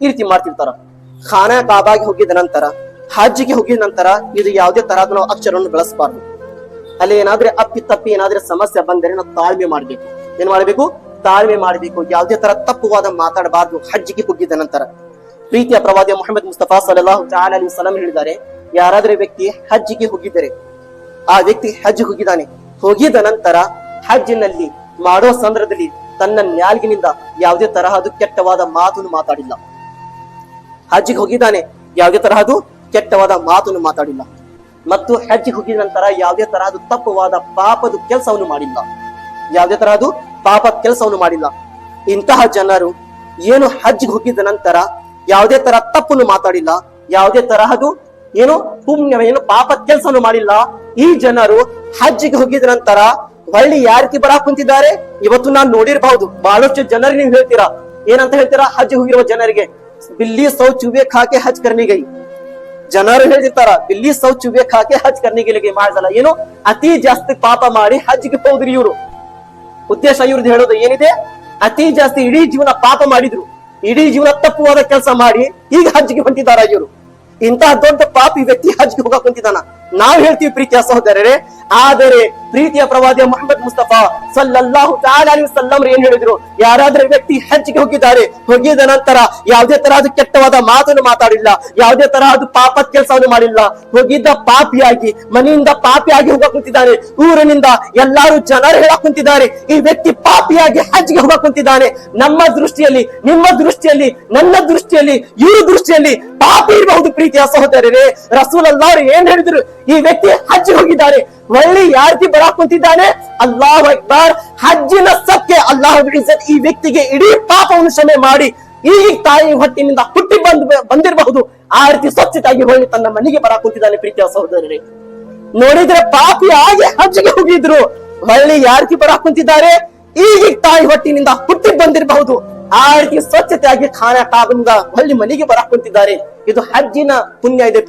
ಈ ರೀತಿ ಮಾಡ್ತಿರ್ತಾರ. ಖಾನಾ ಕಾಬಾಗೆ ಹೋಗಿದ ನಂತರ, ಹಜ್ಜಿಗೆ ಹೋಗಿದ ನಂತರ ಇದು ಯಾವುದೇ ತರಹದ ನಾವು ಅಕ್ಷರವನ್ನು ಬಳಸಬಾರ್ದು. ಅಲ್ಲಿ ಏನಾದ್ರೆ ಅಪ್ಪಿ ತಪ್ಪಿ ಏನಾದ್ರೆ ಸಮಸ್ಯೆ ಬಂದರೆ ನಾವು ತಾಳ್ಮೆ ಮಾಡ್ಬೇಕು. ಏನ್ ಮಾಡ್ಬೇಕು? ತಾಳ್ಮೆ ಮಾಡ್ಬೇಕು. ಯಾವುದೇ ತರ ತಪ್ಪುವಾದ ಮಾತಾಡಬಾರ್ದು ಹಜ್ಜಿಗೆ ಹೋಗಿದ ನಂತರ. ಪ್ರೀತಿಯ ಪ್ರವಾದಿ ಮುಹಮ್ಮದ್ ಮುಸ್ತಫಾ ಸಲ್ಲಲ್ಲಾಹು ತಆಲಾ ಅಲೈಹಿ ವಸಲ್ಲಂ ಹೇಳಿದ್ದಾರೆ, ಯಾರಾದ್ರೆ ವ್ಯಕ್ತಿ ಹಜ್ಜಿಗೆ ಹೋಗಿದ್ದಾರೆ, ಆ ವ್ಯಕ್ತಿ ಹಜ್ ಹೋಗಿದ ನಂತರ ಹಜ್ಜಿನಲ್ಲಿ ಮಾಡೋ ಸಂದರ್ಭದಲ್ಲಿ ತನ್ನ ನ್ಯಾಲ್ಗಿನಿಂದ ಯಾವುದೇ ತರಹದ ಕೆಟ್ಟವಾದ ಮಾತನ್ನು ಮಾತಾಡಿಲ್ಲ. ಹಜ್ಜಿಗೆ ಹೋಗಿದ್ದಾನೆ, ಯಾವುದೇ ತರಹದ ಕೆಟ್ಟವಾದ ಮಾತನ್ನು ಮಾತಾಡಿಲ್ಲ. ಮತ್ತು ಹಜ್ಜಿಗೆ ಹೋಗಿದ ನಂತರ ಯಾವುದೇ ತರಹದ ತಪ್ಪವಾದ ಪಾಪದ ಕೆಲಸವನ್ನು ಮಾಡಿಲ್ಲ. ಯಾವುದೇ ತರಹದ ಪಾಪದ ಕೆಲಸವನ್ನು ಮಾಡಿಲ್ಲ. ಇಂತಹ ಜನರು ಏನು ಹಜ್ಜಿಗೆ ಹೋಗಿದ ನಂತರ ಯಾವುದೇ ತರ ತಪ್ಪನ್ನು ಮಾತಾಡಿಲ್ಲ, ಯಾವುದೇ ತರಹದ ಪುಣ್ಯ ಪಾಪದ ಕೆಲಸವನ್ನು ಮಾಡಿಲ್ಲ. ಈ ಜನರು ಹಜ್ಜಿಗೆ ಹೋಗಿದ ನಂತರ ಹೊಳ್ಳಿ ಯಾವ ರೀತಿ ಬರಾಕ್ ಕುಂತಿದ್ದಾರೆ ಇವತ್ತು ನಾನು ನೋಡಿರಬಹುದು. ಬಹಳಷ್ಟು ಜನರಿಗೆ ನೀವು ಹೇಳ್ತೀರಾ, ಏನಂತ ಹೇಳ್ತೀರಾ? ಹಜ್ಜಿಗೆ ಹೋಗಿರುವ ಜನರಿಗೆ ಬಿಲ್ಲಿ ಸೌ ಚುಬೆ ಖಾಕೆ ಹಜ್ ಕರ್ನಿ ಗೈ. ಜನರು ಹೇಳ್ತಿರ್ತಾರ, ಬಿಲ್ಲಿ ಸೌ ಚುಬೆ ಖಾಕೆ ಹಜ್ ಕರ್ನಿ ಗೆಲಿಗೆ ಮಾಡಲ್ಲ. ಅತಿ ಜಾಸ್ತಿ ಪಾಪ ಮಾಡಿ ಹಜ್ಜಿಗೆ ಹೋದ್ರಿ ಇವರು. ಉದ್ದೇಶ ಇವ್ರದ್ದು ಹೇಳೋದು ಏನಿದೆ? ಅತಿ ಜಾಸ್ತಿ ಇಡೀ ಜೀವನ ಪಾಪ ಮಾಡಿದ್ರು, ಇಡೀ ಜೀವನ ತಪ್ಪುವಾದ ಕೆಲಸ ಮಾಡಿ ಈಗ ಹಜ್ಜಿಗೆ ಹೊಂಟಿದಾರ ಇವರು. ಇಂತಹ ದೊಡ್ಡ ಪಾಪಿ ವ್ಯಕ್ತಿ ಹಜ್ಗೆ ಹೋಗಕ್ ಕುಂತಿದ್ದಾನ. ನಾವ್ ಹೇಳ್ತೀವಿ ಪ್ರೀತಿಯ ಸಹೋದರರೇ, ಆದರೆ ಪ್ರೀತಿಯ ಪ್ರವಾದಿ ಮುಹಮ್ಮದ್ ಮುಸ್ತಫಾ ಸಲ್ಲಲ್ಲಾಹು ತಆಲಾ ಅಲೈಹಿ ವಸಲ್ಲಂ ಏನ್ ಹೇಳಿದ್ರು? ಯಾರಾದ್ರೆ ವ್ಯಕ್ತಿ ಹಜ್ಗೆ ಹೋಗಿದ ನಂತರ ಯಾವುದೇ ತರಹದ ಕೆಟ್ಟವಾದ ಮಾತನ್ನು ಮಾತಾಡಿಲ್ಲ, ಯಾವುದೇ ತರಹದ ಪಾಪದ ಕೆಲಸವನ್ನು ಮಾಡಿಲ್ಲ, ಹೋಗಿದ್ದ ಪಾಪಿಯಾಗಿ ಮನೆಯಿಂದ ಪಾಪಿಯಾಗಿ ಹೋಗಕ್ ಕುಂತಿದ್ದಾನೆ, ಊರಿನಿಂದ ಎಲ್ಲಾರು ಜನರು ಹೇಳಕ್ ಕುಂತಿದ್ದಾರೆ ಈ ವ್ಯಕ್ತಿ ಪಾಪಿಯಾಗಿ ಹಜ್ಗೆ ಹೋಗಕ್ ಕುಂತಿದ್ದಾನೆ. ನಮ್ಮ ದೃಷ್ಟಿಯಲ್ಲಿ, ನಿಮ್ಮ ದೃಷ್ಟಿಯಲ್ಲಿ, ನನ್ನ ದೃಷ್ಟಿಯಲ್ಲಿ, ಇವ್ರ ದೃಷ್ಟಿಯಲ್ಲಿ ಪಾಪಿ ಇರಬಹುದು. ಪ್ರೀತಿಯ ಸಹೋದರರೇ, ರಸೂಲುಲ್ಲಾಹ್ ಏನ್ ಹೇಳಿದ್ರು? ಈ ವ್ಯಕ್ತಿ ಹಜ್ ಹೋಗಿದ್ದಾರೆ, ಒಳ್ಳೆ ಯಾರ್ತಿ ಬರಾಕ್ ಕುಂತಿದ್ದಾನೆ. ಅಲ್ಲಾಹು ಅಕ್ಬರ್. ಹಜ್ಜಿನ ಸತ್ಯ ಅಲ್ಲಾಹು ಇಜ್ಜತ್ ಈ ವ್ಯಕ್ತಿಗೆ ಇಡೀ ಪಾಪವನ್ನು ಕ್ಷಮೆ ಮಾಡಿ ಈಗ ತಾಯಿ ಹೊಟ್ಟಿನಿಂದ ಹುಟ್ಟಿ ಬಂದಿರಬಹುದು ಆ ರೀತಿ ಸ್ವಚ್ಛತಾಗಿ ಹೊಳ್ಳಿ ತನ್ನ ಮನೆಗೆ ಬರಾಕ್ ಕುಂತಿದ್ದಾನೆ. ಪ್ರೀತಿಯ ಸಹೋದರರೇ, ನೋಡಿದ್ರೆ ಪಾಪಿ ಆಗಿ ಹಜ್ಜಿಗೆ ಹೋಗಿದ್ರು, ಹೊಳ್ಳಿ ಯಾರ್ತಿ ಬರಾಕ್ ಕುಂತಿದ್ದಾರೆ? ಈಗ ತಾಯಿ ಹೊಟ್ಟಿನಿಂದ ಹುಟ್ಟಿ ಬಂದಿರಬಹುದು ಆ ರೀತಿ ಸ್ವಚ್ಛತೆಯಾಗಿ ಖಾನಾ ಕಾಬದಿಂದ ಹೊಳ್ಳಿ ಮನೆಗೆ ಬರಾಕ್ ಕುಂತಿದ್ದಾರೆ. ಇದು ಹಜ್ಜಿನ ಪುಣ್ಯ ಇದೆ.